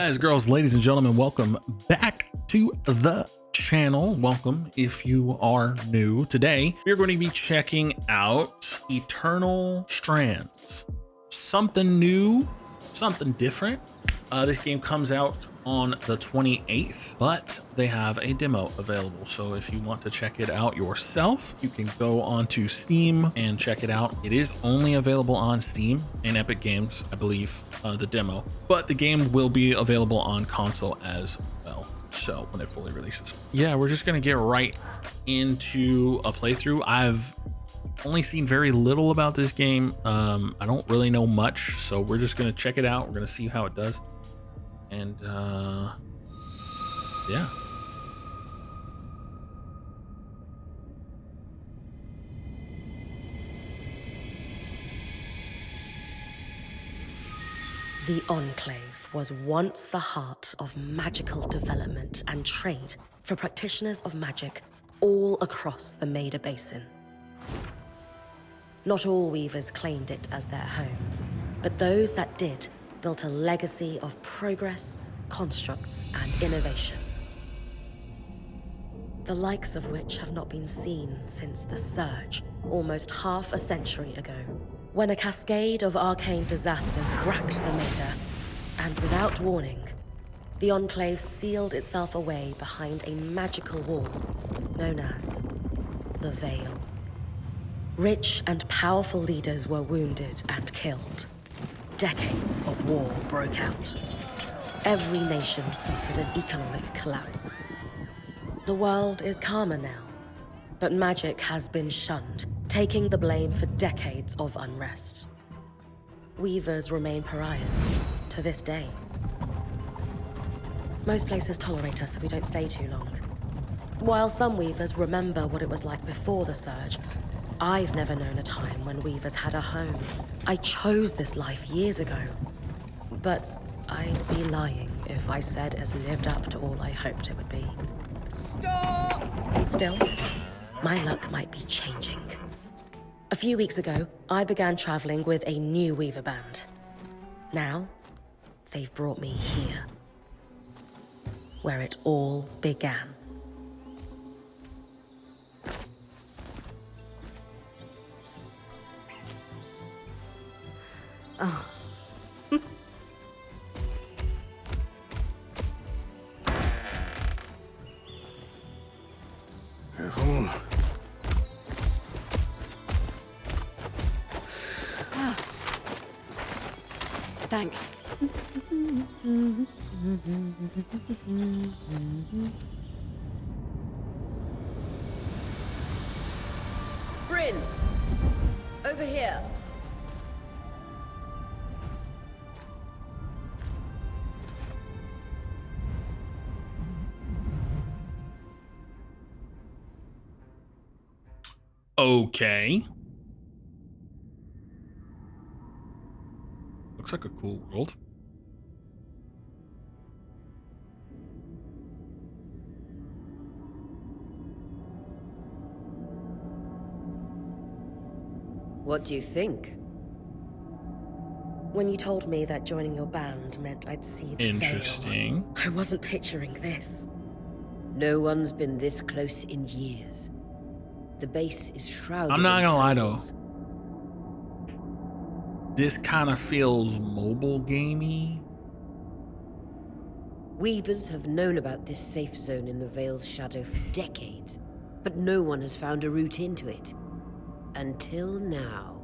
Guys, girls, ladies and gentlemen, welcome back to the channel. Welcome if you are new. Today we're going to be checking out Eternal Strands. Something new, something different. This game comes out on the 28th, but they have a demo available. So if you want to check it out yourself, you can go onto Steam and check it out. It is only available on Steam and Epic Games, I believe, the demo, but the game will be available on console as well. So when it fully releases. Yeah, we're just gonna get right into a playthrough. I've only seen very little about this game. I don't really know much, so we're just gonna check it out. We're gonna see how it does. And yeah. The Enclave was once the heart of magical development and trade for practitioners of magic all across the Maida Basin. Not all weavers claimed it as their home, but those that did built a legacy of progress, constructs, and innovation. The likes of which have not been seen since the Surge, almost half a century ago, when a cascade of arcane disasters racked the Maida, and without warning, the Enclave sealed itself away behind a magical wall known as the Veil. Rich and powerful leaders were wounded and killed. Decades of war broke out. Every nation suffered an economic collapse. The world is calmer now, but magic has been shunned, taking the blame for decades of unrest. Weavers remain pariahs to this day. Most places tolerate us if we don't stay too long. While some weavers remember what it was like before the Surge, I've never known a time when weavers had a home. I chose this life years ago, but I'd be lying if I said it's lived up to all I hoped it would be. Stop! Still, my luck might be changing. A few weeks ago, I began traveling with a new weaver band. Now, they've brought me here, where it all began. Oh. Careful. Oh. Thanks. Bryn, over here. Okay. Looks like a cool world. What do you think? When you told me that joining your band meant I'd see the Interesting. Veil, I wasn't picturing this. No one's been this close in years. The base is shrouded. I'm not gonna lie though. tunnels. This kind of feels mobile gamey. Weavers have known about this safe zone in the Veil's shadow for decades, but no one has found a route into it. Until now.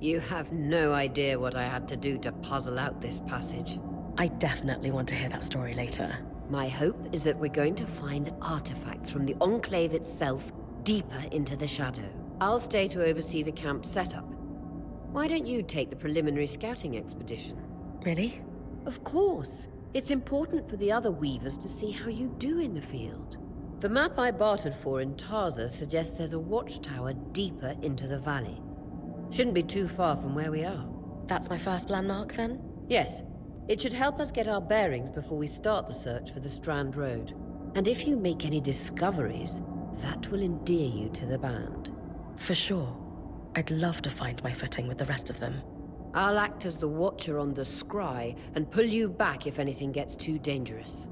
You have no idea what I had to do to puzzle out this passage. I definitely want to hear that story later. My hope is that we're going to find artifacts from the Enclave itself deeper into the shadow. I'll stay to oversee the camp setup. Why don't you take the preliminary scouting expedition? Really? Of course. It's important for the other weavers to see how you do in the field. The map I bartered for in Tarza suggests there's a watchtower deeper into the valley. Shouldn't be too far from where we are. That's my first landmark, then? Yes. It should help us get our bearings before we start the search for the Strand Road. And if you make any discoveries, that will endear you to the band. For sure. I'd love to find my footing with the rest of them. I'll act as the watcher on the scry and pull you back if anything gets too dangerous.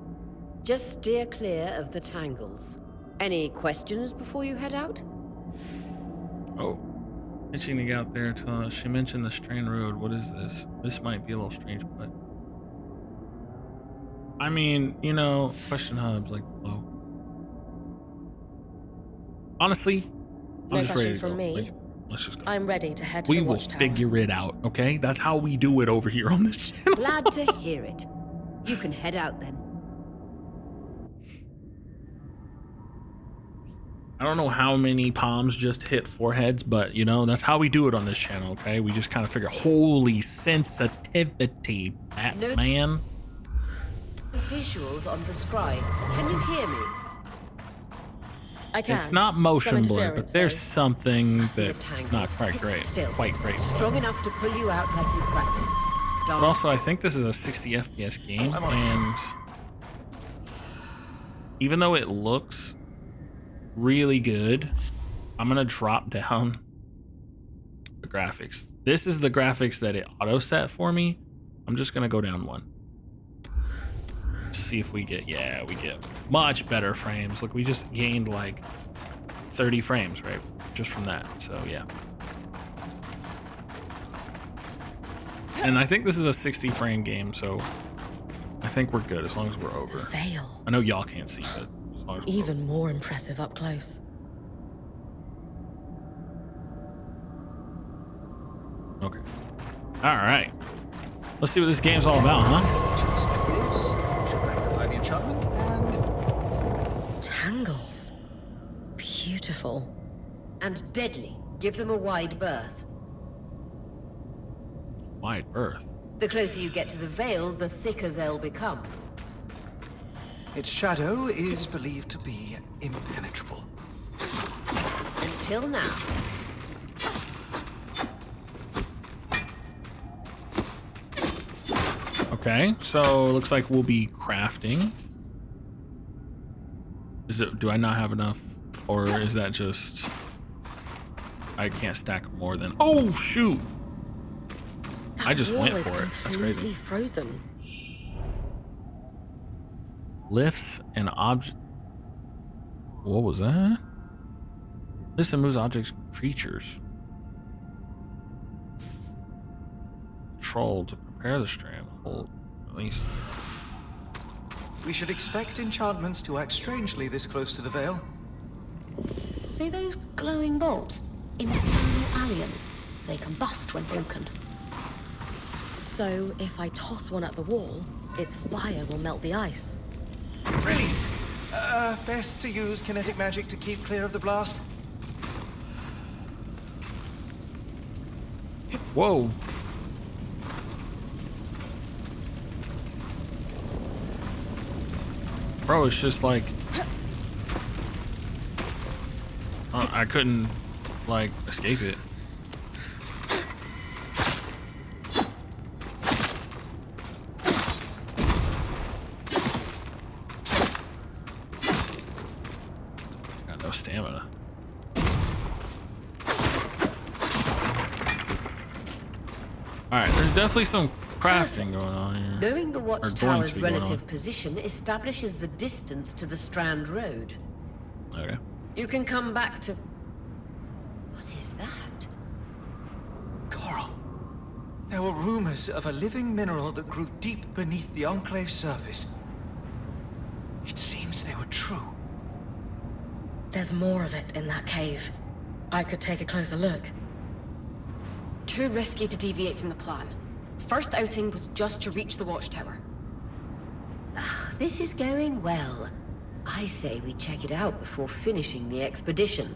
Just steer clear of the tangles. Any questions before you head out? Oh. Itching to get out there until she mentioned the Strand Road. What is this? This might be a little strange, but I mean, you know, question hubs like below. Honestly, I'm No just ready questions to go. from me. Like, let's just go. I'm ready to head to We the will watchtower. figure it out, okay? That's how we do it over here on this channel. Glad to hear it. You can head out then. I don't know how many palms just hit foreheads, but you know, that's how we do it on this channel, okay? We just kind of figure, holy sensitivity, Batman. Visuals on the scry. Can you hear me? I can. It's not motion Some blur, but interference, there's though. something The that tangles. not quite great. Still, Quite great. strong enough to pull you out like you practiced. But also, I think this is a 60 FPS game, and even though it looks really good, I'm gonna drop down the graphics. This is the graphics that it auto set for me. I'm just gonna go down one. See if we get, yeah, we get much better frames. Look, we just gained like 30 frames, right? Just from that, so yeah. And I think this is a 60 frame game, so I think we're good as long as we're over. Veil. I know y'all can't see, but as long as we're Even more impressive up close. over. Okay. All right. Let's see what this game's all about, huh? Just this should magnify the enchantment and Tangles. Beautiful. And deadly. Give them a wide berth. Wide berth. The closer you get to the veil, the thicker they'll become. its shadow is believed to be impenetrable. Until now. Okay, so it looks like we'll be crafting. Do I not have enough? Or is that just, I can't stack more than, oh shoot! That I just wall went is for it. That's completely crazy. frozen. Lifts and object. What was that? Lifts and moves objects, creatures. Control to prepare the strand. Hold, release. We should expect enchantments to act strangely this close to the veil. See those glowing bulbs? Infernal aliens. They combust when broken. So if I toss one at the wall, its fire will melt the ice. Brilliant! Best to use kinetic magic to keep clear of the blast. Whoa. Bro, it's just like I couldn't like escape it. Got no stamina. Alright, there's definitely some crafting going on here. Knowing the Or going to watchtower's be going relative on. position establishes the distance to the Strand Road. Okay. You can come back to... What is that? Coral. There were rumors of a living mineral that grew deep beneath the Enclave's surface. It seems they were true. There's more of it in that cave. I could take a closer look. Too risky to deviate from the plan. First outing was just to reach the watchtower. This is going well. I say we check it out before finishing the expedition.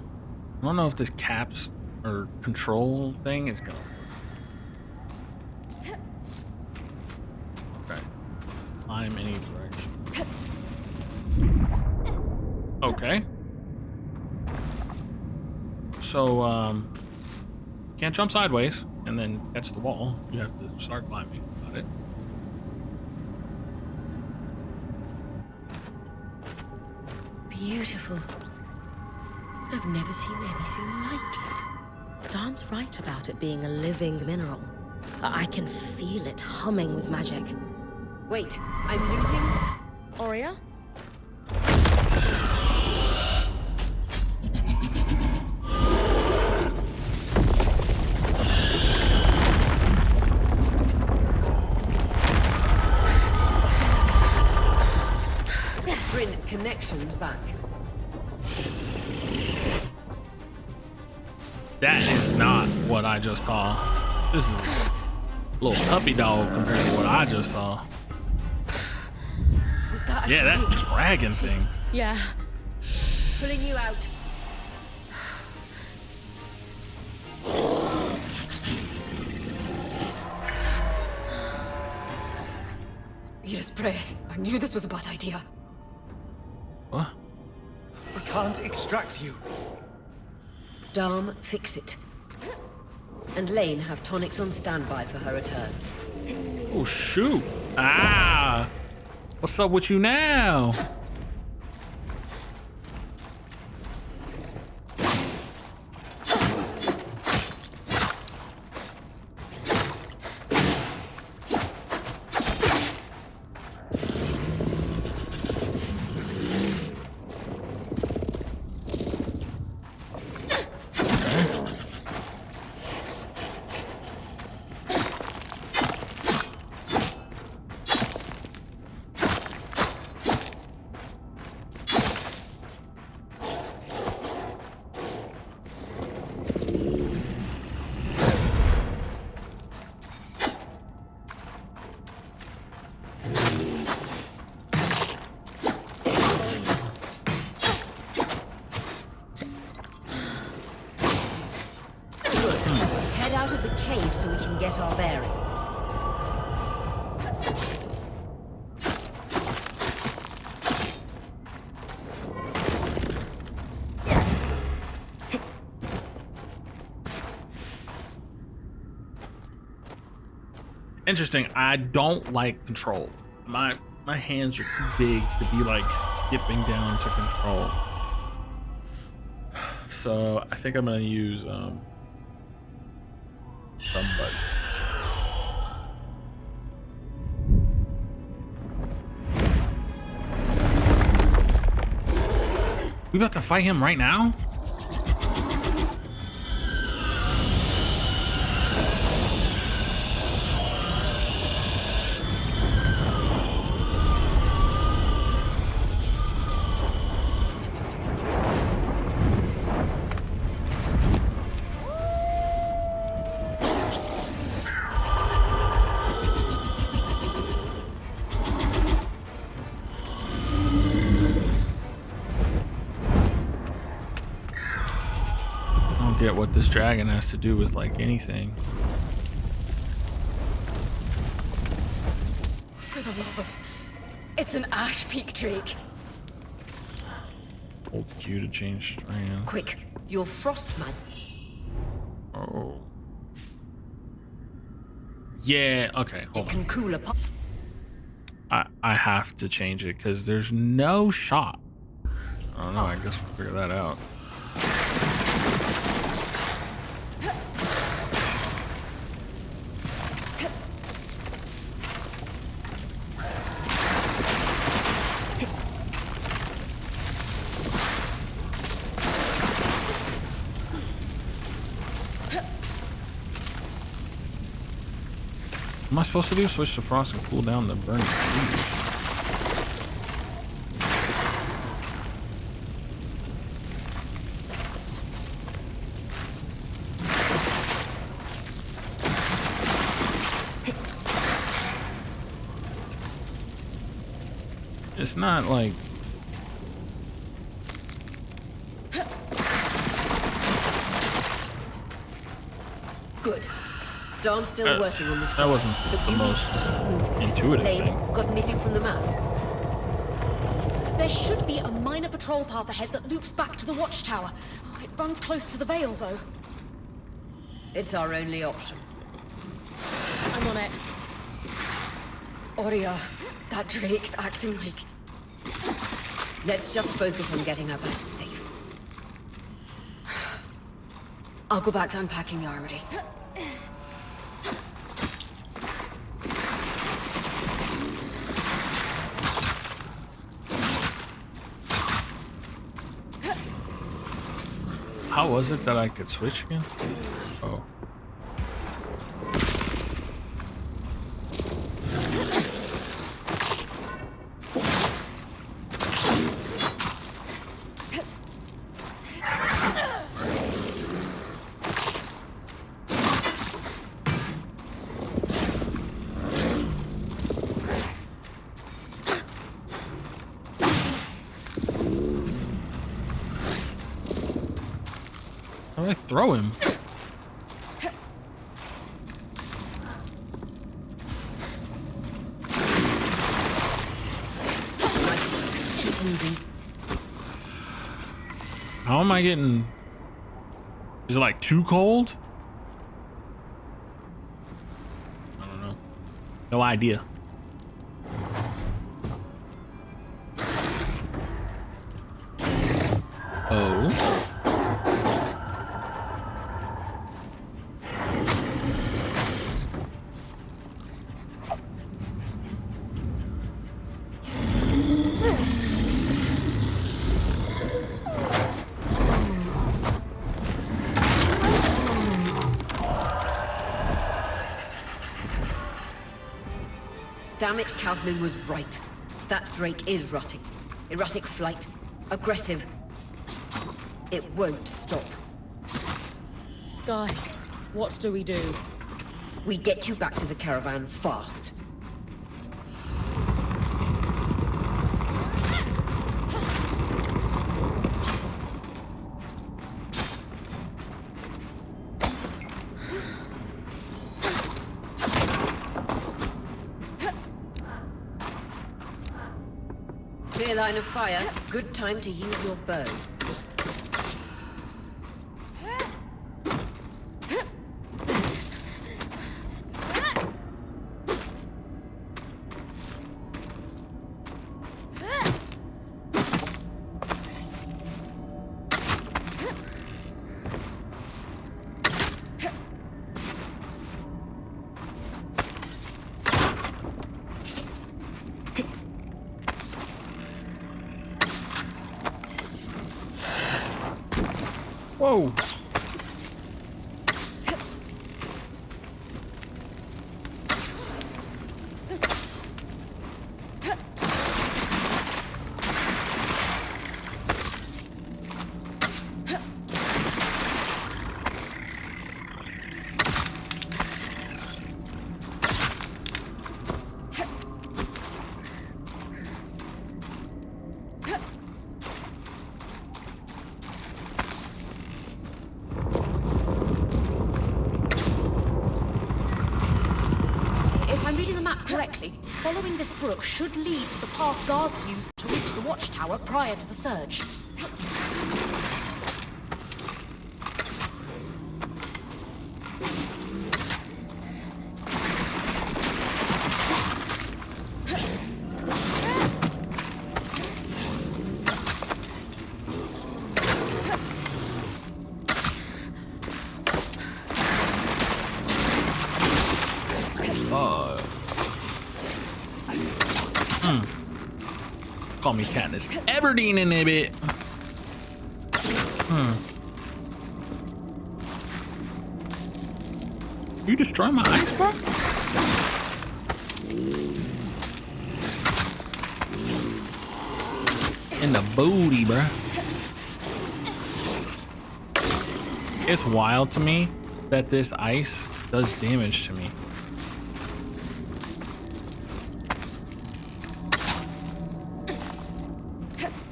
I don't know if this caps or control thing is going. Okay. Climb any direction. Okay. So, can't jump sideways and then catch the wall. You have to start climbing. Got it. Beautiful. I've never seen anything like it. Dom's right about it being a living mineral. I can feel it humming with magic. Wait, I'm losing... Aurea? Bryn, connections back. That is not what I just saw. This is a little puppy dog compared to what I just saw. Was that a Yeah, that drake? dragon thing. Yeah. Pulling you out. Yes, breath. I knew this was a bad idea. What? We can't extract you. Dharm, fix it. And Lane have tonics on standby for her return. Oh, shoot. Ah. What's up with you now? Head out of the cave so we can get our bearings. Interesting. I don't like control. My hands are too big to be like dipping down to control. So I think I'm gonna use somebody. We about to fight him right now? Get what this dragon has to do with like anything. For the love of... It's an Ash Peak Drake. Hold Q to change strand. Quick, your frost mag. Oh. Yeah, okay, hold It on. can cool a pop. I have to change it because there's no shot. I don't know, I guess we'll figure that out. What am I supposed to do? Switch to frost and cool down the burning trees. It's not like... Good. Darm's still working on this. That wasn't but the you need most to keep moving. intuitive Lane, thing. got anything from the map? There should be a minor patrol path ahead that loops back to the watchtower. It runs close to the Vale, though. It's our only option. I'm on it. Aurea, that Drake's acting like... Let's just focus on getting her back safe. I'll go back to unpacking the armory. How was it that I could switch again? Oh. How do I throw him? Keep moving. How am I getting... Is it like too cold? I don't know. No idea. Oh. Damn it, Casmin was right. That Drake is rotting. Erratic flight. Aggressive. It won't stop. Skies, what do we do? We get you back to the caravan fast. Clear line of fire. Good time to use your bow. Whoa. If I'm reading the map correctly, following this brook should lead to the path guards used to reach the watchtower prior to the surge. Call me Katniss Everdeen in a bit. You destroy my ice, bro? In the booty, bro. It's wild to me that this ice does damage to me.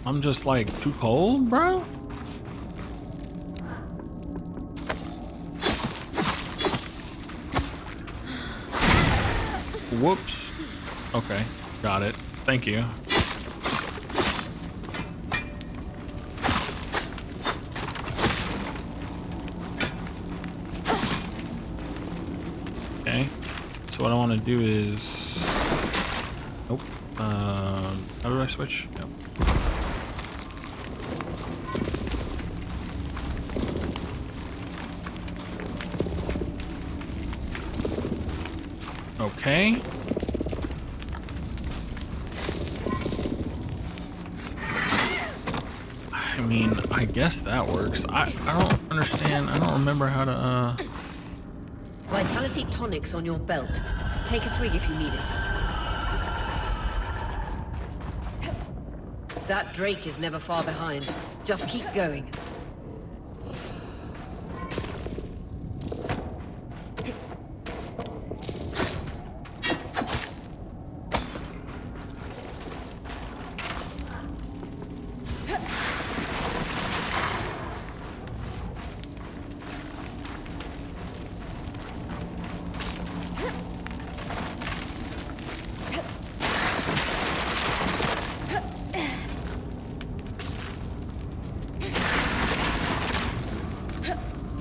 I'm just like too cold, bro. Whoops. Okay, got it. Thank you. Okay, so what I want to do is... Nope. How do I switch? Yep. Okay. I mean, I guess that works. I don't understand. I don't remember how to, Vitality tonics on your belt. Take a swig if you need it. That Drake is never far behind. Just keep going.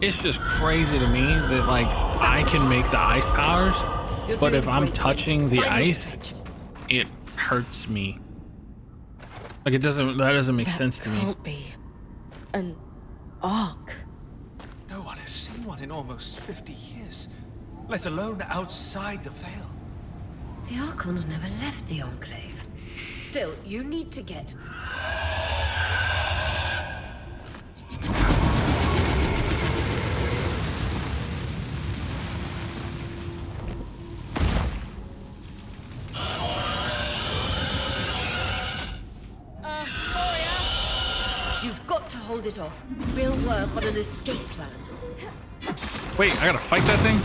it's just crazy to me that like I can make the ice powers, but if I'm touching the ice, it hurts me. Like that doesn't make sense to me. Can't be an arc. No one has seen one in almost 50 years, let alone outside the Veil. The Archons never left the Enclave. Still, you need to get... You've got to hold it off. We'll work on an escape plan. Wait, I gotta fight that thing?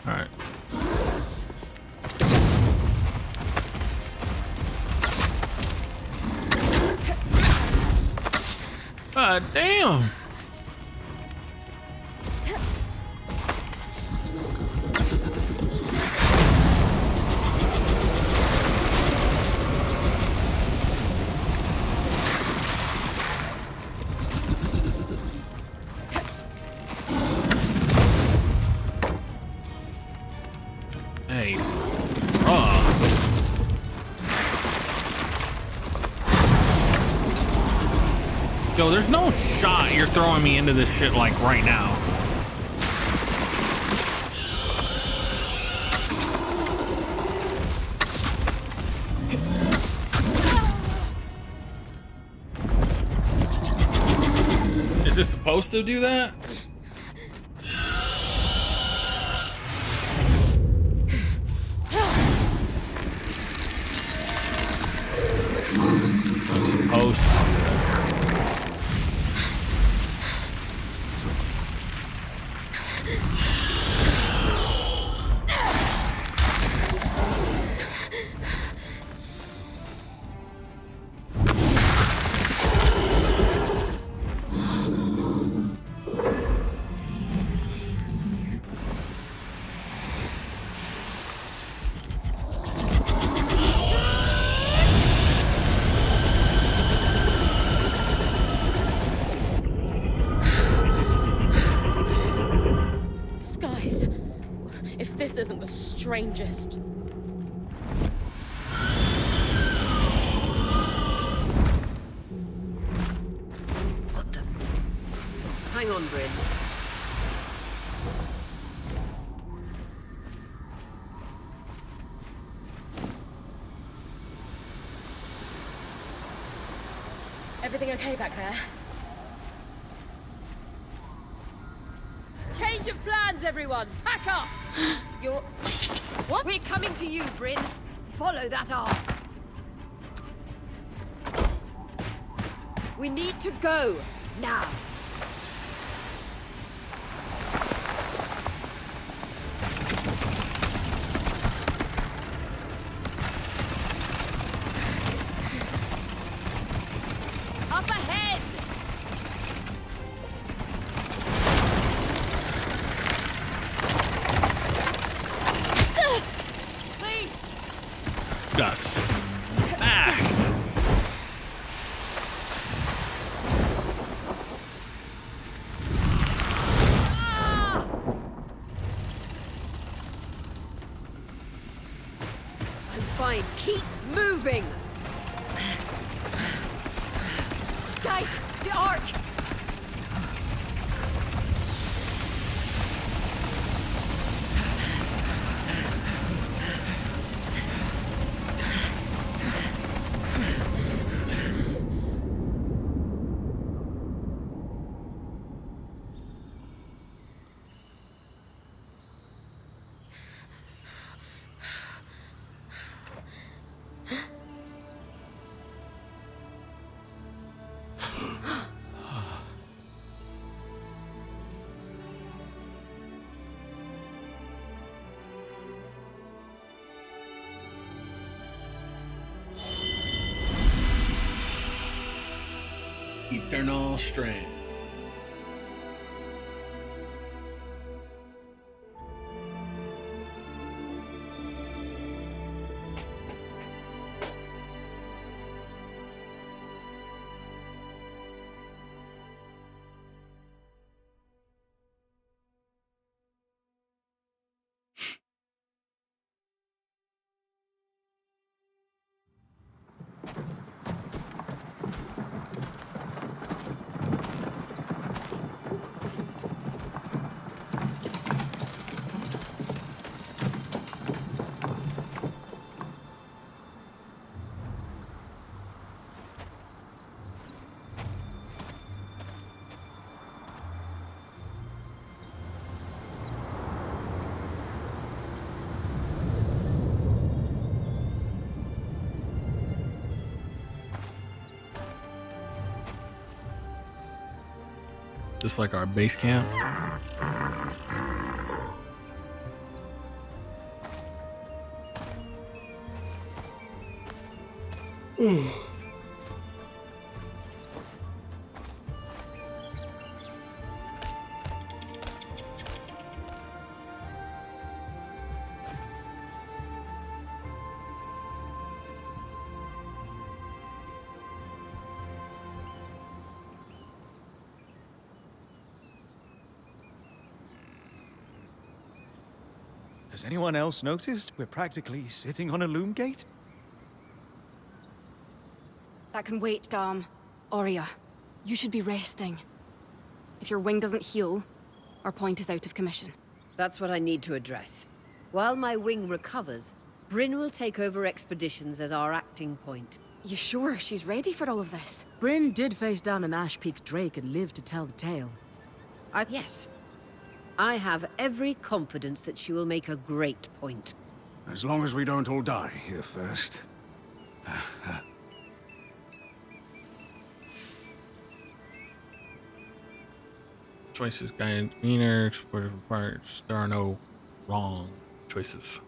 Alright. Damn! Hey. Yo, there's no shot you're throwing me into this shit like right now. Is this supposed to do that? This isn't the strangest. What the? Hang on, Bryn. Everything okay back there? Change of plans, everyone! Back up! You're... What? We're coming to you, Bryn. Follow that arc. We need to go. Now. Up ahead! Got smacked. I'm fine. Keep moving! Guys, the arc! Eternal Strands. Just like our base camp. Has anyone else noticed we're practically sitting on a loom gate? That can wait, Dom. Aurea, you should be resting. If your wing doesn't heal, our point is out of commission. That's what I need to address. While my wing recovers, Bryn will take over expeditions as our acting point. You sure she's ready for all of this? Bryn did face down an Ash Peak Drake and lived to tell the tale. Yes. I have every confidence that she will make a great point. As long as we don't all die here first. Choices, guidance, demeanor, explorative parts. There are no wrong choices.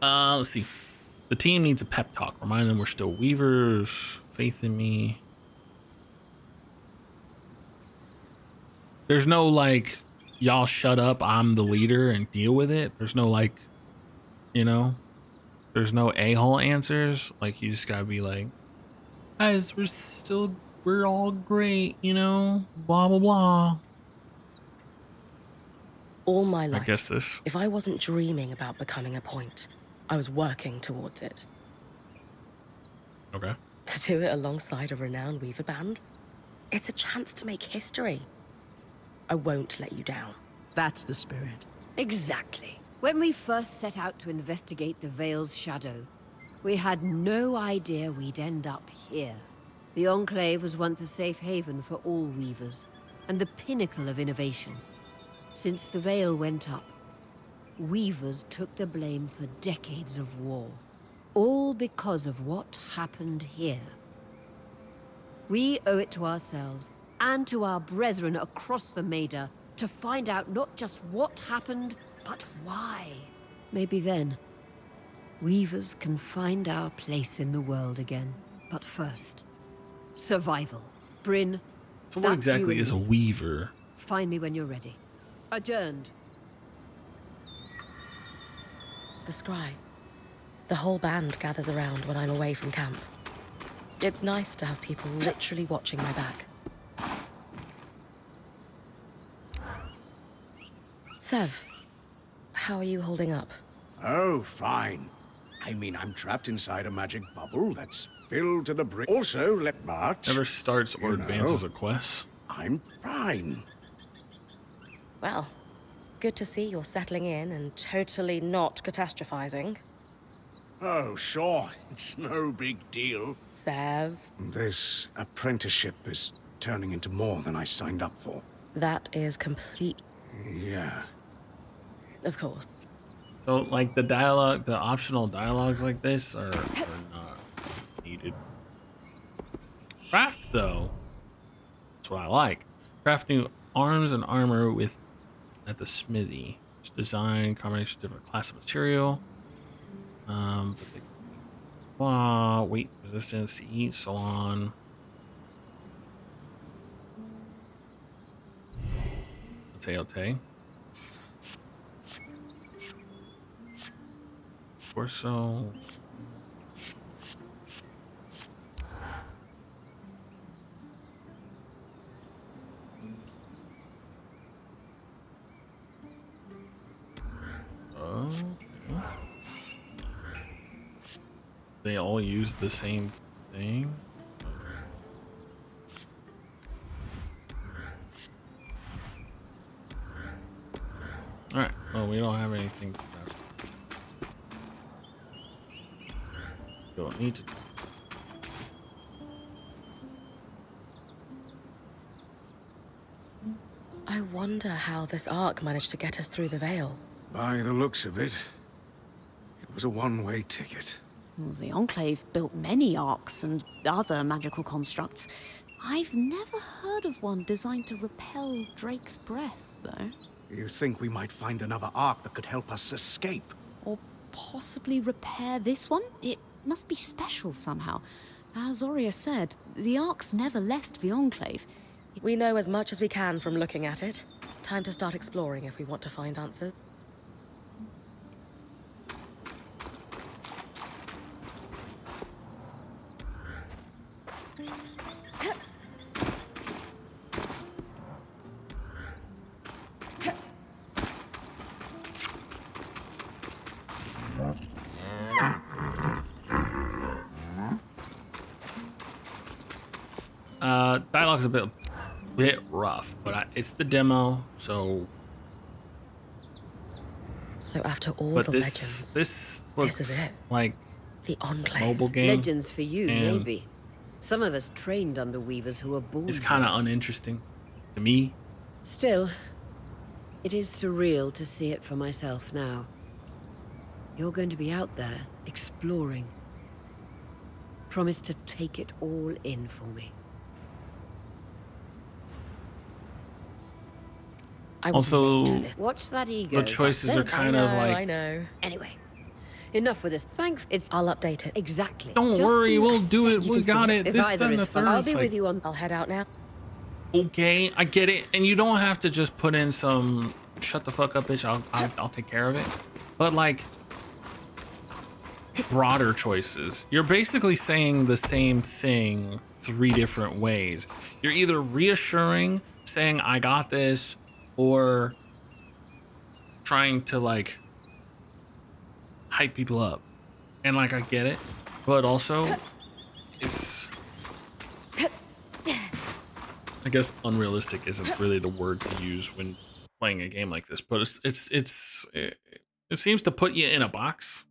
Let's see. The team needs a pep talk. Remind them we're still weavers. Faith in me. There's no like, y'all shut up, I'm the leader and deal with it. There's no like, you know, there's no a-hole answers. Like you just gotta be like, guys, we're all great, you know, blah, blah, blah. All my life, I guess this. if I wasn't dreaming about becoming a point, I was working towards it. Okay. To do it alongside a renowned weaver band, it's a chance to make history. I won't let you down. That's the spirit. Exactly. When we first set out to investigate the Veil's shadow, we had no idea we'd end up here. The Enclave was once a safe haven for all weavers, and the pinnacle of innovation. Since the Veil went up, weavers took the blame for decades of war, all because of what happened here. We owe it to ourselves and to our brethren across the Maida to find out not just what happened, but why. Maybe then, weavers can find our place in the world again. But first, survival. Bryn, So what that's exactly you is a and me. weaver? Find me when you're ready. Adjourned. The scribe. The whole band gathers around when I'm away from camp. It's nice to have people literally watching my back. Sev, how are you holding up? Oh, fine. I mean, I'm trapped inside a magic bubble that's filled to the brim. Also, but... Never starts or You know. advances a quest. I'm fine. Well, good to see you're settling in and totally not catastrophizing. Oh, sure. It's no big deal. Sev, This apprenticeship is turning into more than I signed up for. that is complete. Yeah. Of course. So like the dialogue, the optional dialogues like this are not needed. Craft though, that's what I like. Craft new arms and armor with at the smithy. It's design, combination of different class of material. But weight resistance, heat, so on. Ote. Torso. Oh. They all use the same thing. All right. Well, we don't have anything. Don't need to. I wonder how this arc managed to get us through the Veil. By the looks of it, it was a one-way ticket. Well, the Enclave built many arcs and other magical constructs. I've never heard of one designed to repel Drake's breath, though. You think we might find another arc that could help us escape? Or possibly repair this one? It must be special somehow. As Aurea said, the arcs never left the Enclave. We know as much as we can from looking at it. Time to start exploring if we want to find answers. Dialogue's a bit rough, but it's the demo, so. So after all But the this legends, this looks is it. like the Enclave. mobile game. Legends for you, and maybe. Some of us trained under weavers who were born. It's kind of uninteresting to me. Still, it is surreal to see it for myself now. You're going to be out there, exploring. Promise to take it all in for me. I was Also, made for this. Watch that ego. the choices that's are it. kind I of know, like. I know. Anyway, enough with this. It's I'll update it. exactly. Don't Just worry, the we'll less do said it. you We can got say. it. If This either time is the fun, third. I'll It's be like, with you on. I'll head out now. okay, I get it, and you don't have to just put in some shut the fuck up, bitch. I'll take care of it. But like broader choices. You're basically saying the same thing 3 different ways. You're either reassuring, saying I got this, or trying to like hype people up. And like I get it, but also it's, I guess unrealistic isn't really the word to use when playing a game like this, but it seems to put you in a box.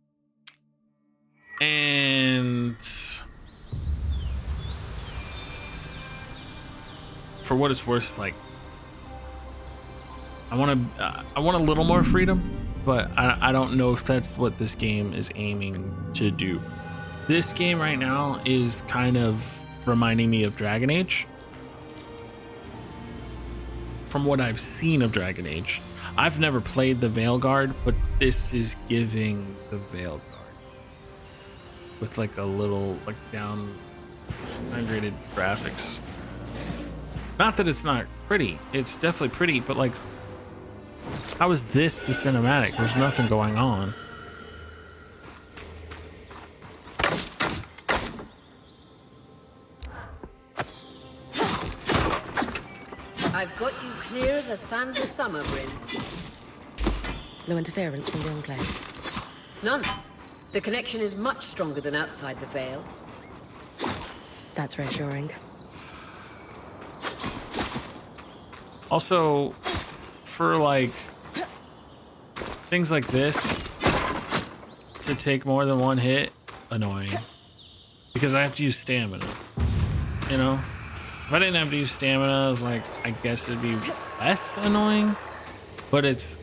And for what it's worth, it's like I want a little more freedom, but I don't know if that's what this game is aiming to do. This game right now is kind of reminding me of Dragon Age. From what I've seen of Dragon Age, I've never played the Veilguard, but this is giving the Veilguard with like a little like downgraded graphics. Not that it's not pretty, it's definitely pretty, but like, how is this the cinematic? There's nothing going on. I've got you clear as a sands of summer, Bryn. No interference from the Enclave. None. The connection is much stronger than outside the Veil. That's reassuring. Also, for like things like this to take more than one hit, annoying. Because I have to use stamina. You know? If I didn't have to use stamina, I was like, I guess it'd be less annoying. But it's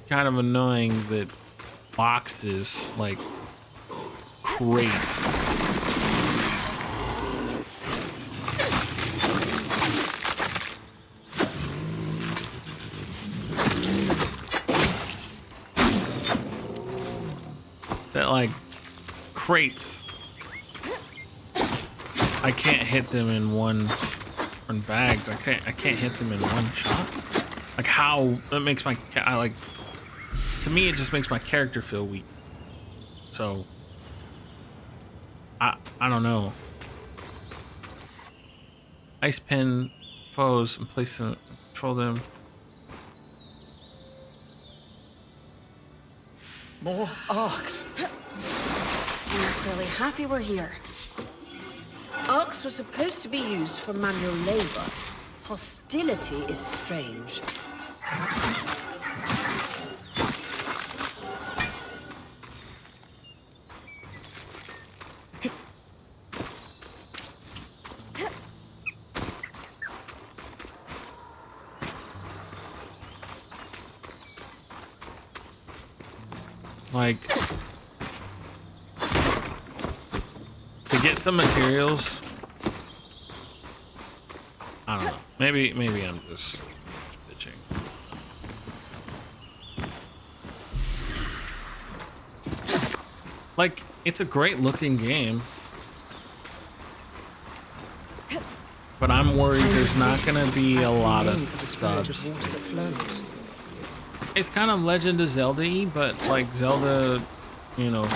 kind of annoying that boxes, like crates, that like crates, I can't hit them in bags. I can't hit them in one shot. Like how that makes my to me it just makes my character feel weak. So I don't know. Ice pin foes and place them, control them. More arcs. I'm fairly happy we're here. Arcs were supposed to be used for manual labor. Hostility is strange. Like to get some materials. I don't know. Maybe I'm just bitching. Like, it's a great looking game, but I'm worried there's not gonna be a lot of substance. It's kind of Legend of Zelda-y, but like Zelda, you know.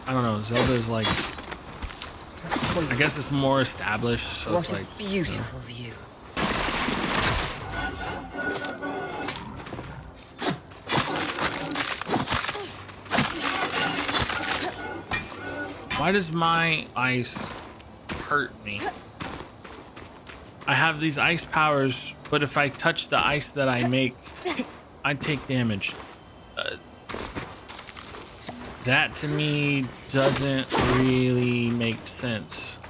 I don't know, Zelda's like, I guess it's more established, so it's like, what a beautiful view. Why does my ice hurt me? I have these ice powers, but if I touch the ice that I make, I take damage. That to me doesn't really make sense.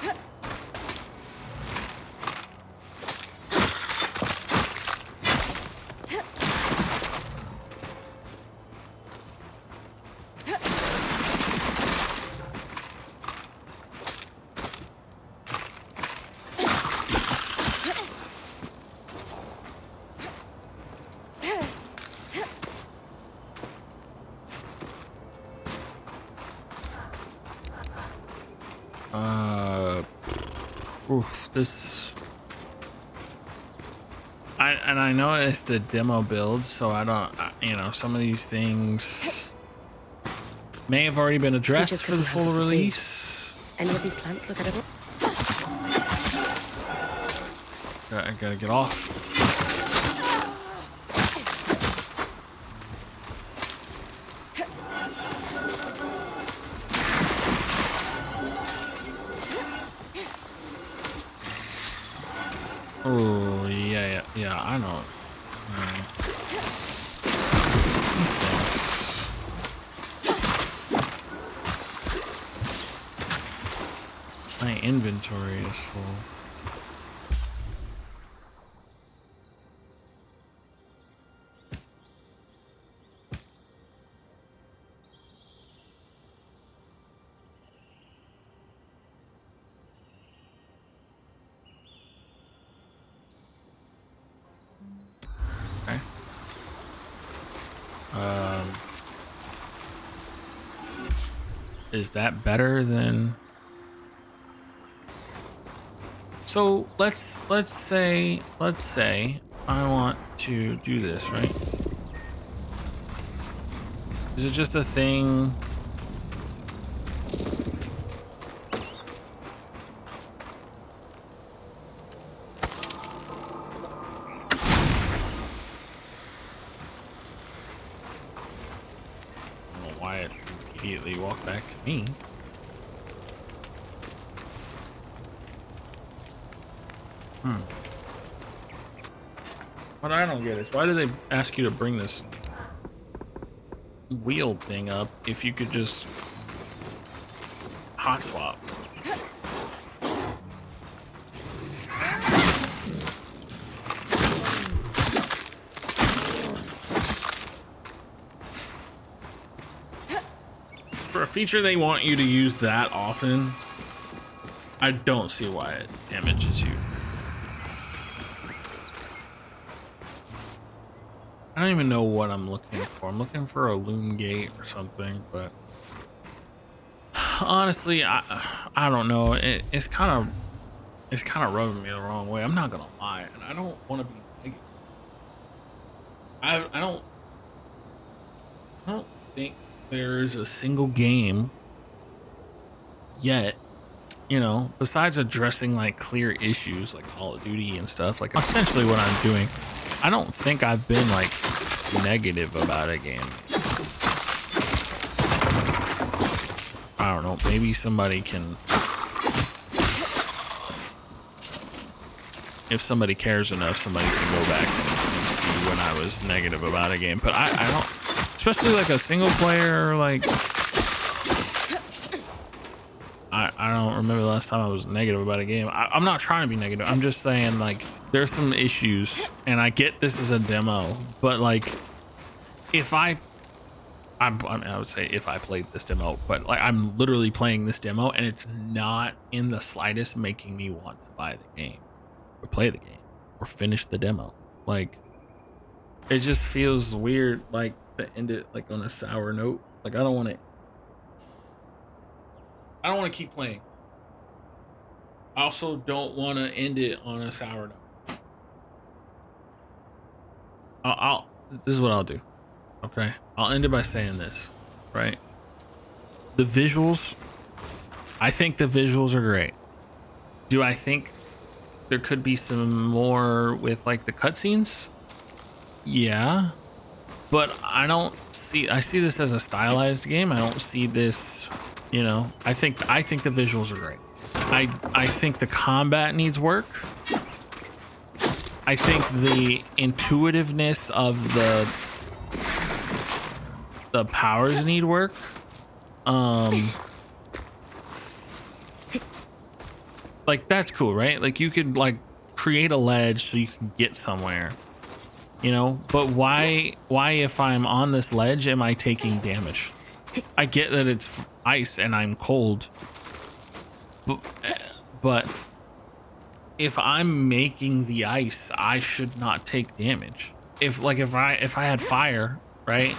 This I know it's the demo build, so I don't, you know, some of these things may have already been addressed for the full release. Any of these plants look edible? I gotta get off. Oh, yeah, I know. These things. My inventory is full. Okay. Is that better than? So let's say I want to do this, right? Is it just a thing? Immediately walk back to me. What I don't get is why do they ask you to bring this wheel thing up if you could just hot swap? For a feature they want you to use that often, I don't see why it damages you. don't even know what I'm looking for. I'm looking for a loom gate or something, but honestly, I don't know. It's kind of rubbing me the wrong way. I'm not gonna lie, and I don't want to be negative. I don't think there's a single game yet, you know, besides addressing like clear issues like Call of Duty and stuff, like essentially what I'm doing. I don't think I've been like negative about a game. I don't know, maybe somebody can, if somebody cares enough, somebody can go back and see when I was negative about a game. But I don't, especially like a single player, like I don't remember the last time I was negative about a game. I'm not trying to be negative. I'm just saying like there's some issues, and I get this is a demo, but like if I would say if I played this demo, but like I'm literally playing this demo and it's not in the slightest making me want to buy the game or play the game or finish the demo. Like it just feels weird like to end it like on a sour note. Like I don't want to keep playing. I also don't want to end it on a sour note. This is what I'll do. Okay, I'll end it by saying this, right? The visuals, I think the visuals are great. Do I think there could be some more with like the cutscenes? Yeah, but I see this as a stylized game. I don't see this, you know, I think the visuals are great. I think the combat needs work. I think the intuitiveness of the powers need work. Like that's cool, right? Like you could like create a ledge so you can get somewhere, you know, but why if I'm on this ledge am I taking damage? I get that it's ice and I'm cold, but if I'm making the ice, I should not take damage. If I had fire, right,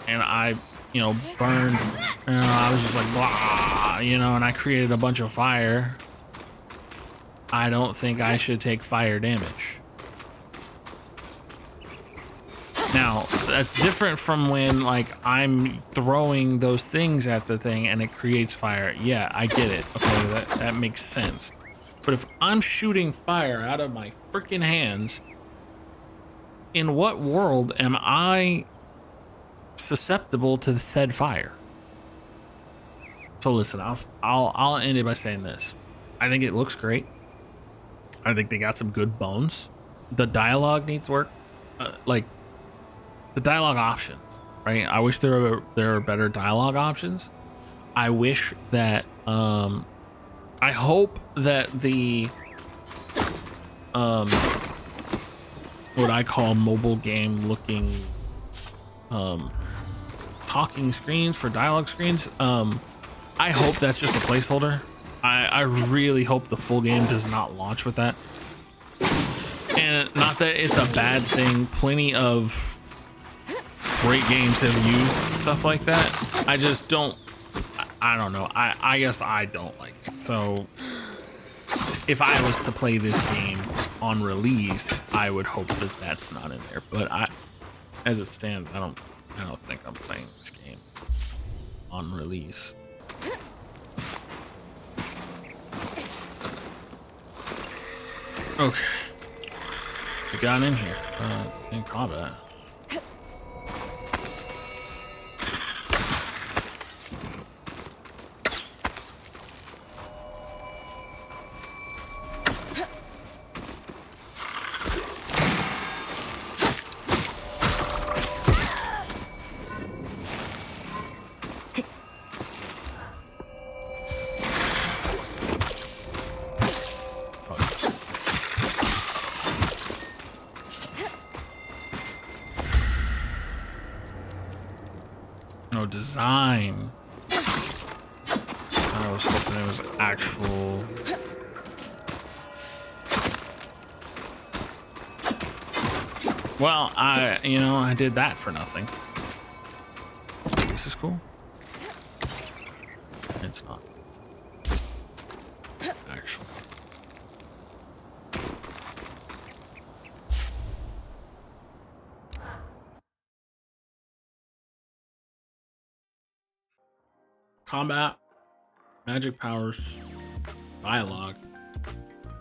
and I, you know, burned, and I was just like blah, you know, and I created a bunch of fire, I don't think I should take fire damage. Now that's different from when like I'm throwing those things at the thing and it creates fire. Yeah, I get it. Okay, that makes sense. But if I'm shooting fire out of my freaking hands, in what world am I susceptible to the said fire? So listen, I'll end it by saying this. I think it looks great. I think they got some good bones. The dialogue needs work. Like the dialogue options, right? I wish there were better dialogue options. I wish that I hope that the what I call mobile game looking talking screens for dialogue screens, I hope that's just a placeholder. I really hope the full game does not launch with that. And not that it's a bad thing. Plenty of great games have used stuff like that. I just don't, I don't know. I guess I don't like it. So if I was to play this game on release, I would hope that that's not in there. But as it stands, I don't think I'm playing this game on release. Okay, we got in here in combat. Design. I was hoping it was actual. Well, I did that for nothing. This is cool. It's not. Actually. Combat, magic powers, dialogue,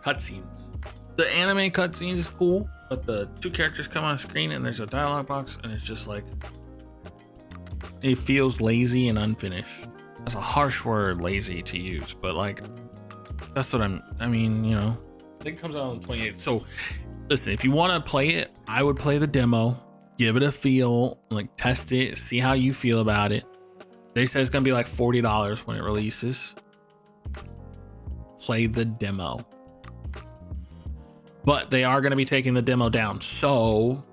cutscenes. The anime cutscenes is cool, but the two characters come on screen and there's a dialogue box and it's just like, it feels lazy and unfinished. That's a harsh word, lazy, to use, but like, that's what I mean, you know, I think it comes out on the 28th. So listen, if you want to play it, I would play the demo, give it a feel, like test it, see how you feel about it. They say it's gonna be like $40 when it releases. Play the demo. But they are gonna be taking the demo down. So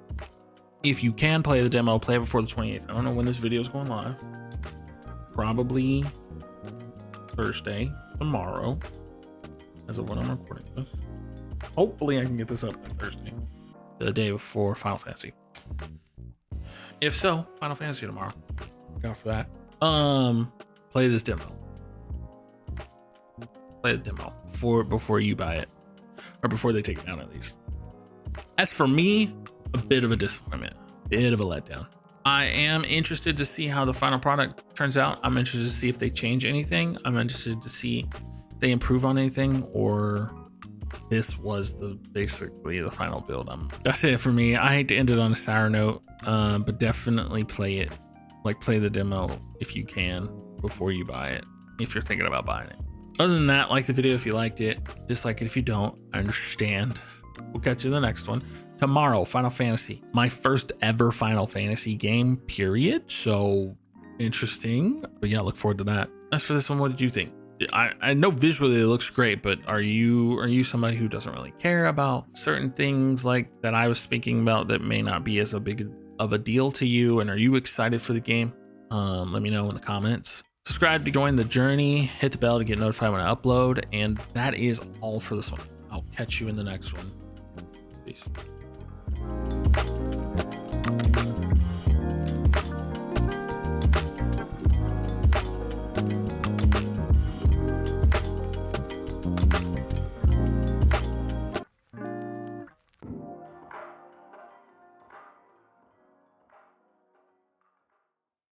if you can play the demo, play it before the 28th. I don't know when this video is going live. Probably Thursday, tomorrow, as of when I'm recording this. Hopefully I can get this up by Thursday, the day before Final Fantasy. If so, Final Fantasy tomorrow. Look out for that. Play this demo. Play the demo before you buy it, or before they take it down at least. As for me, a bit of a disappointment, bit of a letdown. I am interested to see how the final product turns out. I'm interested to see if they change anything. I'm interested to see if they improve on anything, or this was basically the final build. That's it for me. I hate to end it on a sour note, but definitely play it. Like, play the demo if you can before you buy it, if you're thinking about buying it. Other than that, like the video if you liked it, dislike it if you don't. I understand. We'll catch you in the next one. Tomorrow, Final Fantasy. My first ever Final Fantasy game, period. So interesting. But yeah, look forward to that. As for this one, what did you think? I know visually it looks great, but are you somebody who doesn't really care about certain things like that I was speaking about that may not be as big of a deal to you? And are you excited for the game? Let me know in the comments. Subscribe to join the journey, hit the bell to get notified when I upload, and that is all for this one. I'll catch you in the next one. Peace.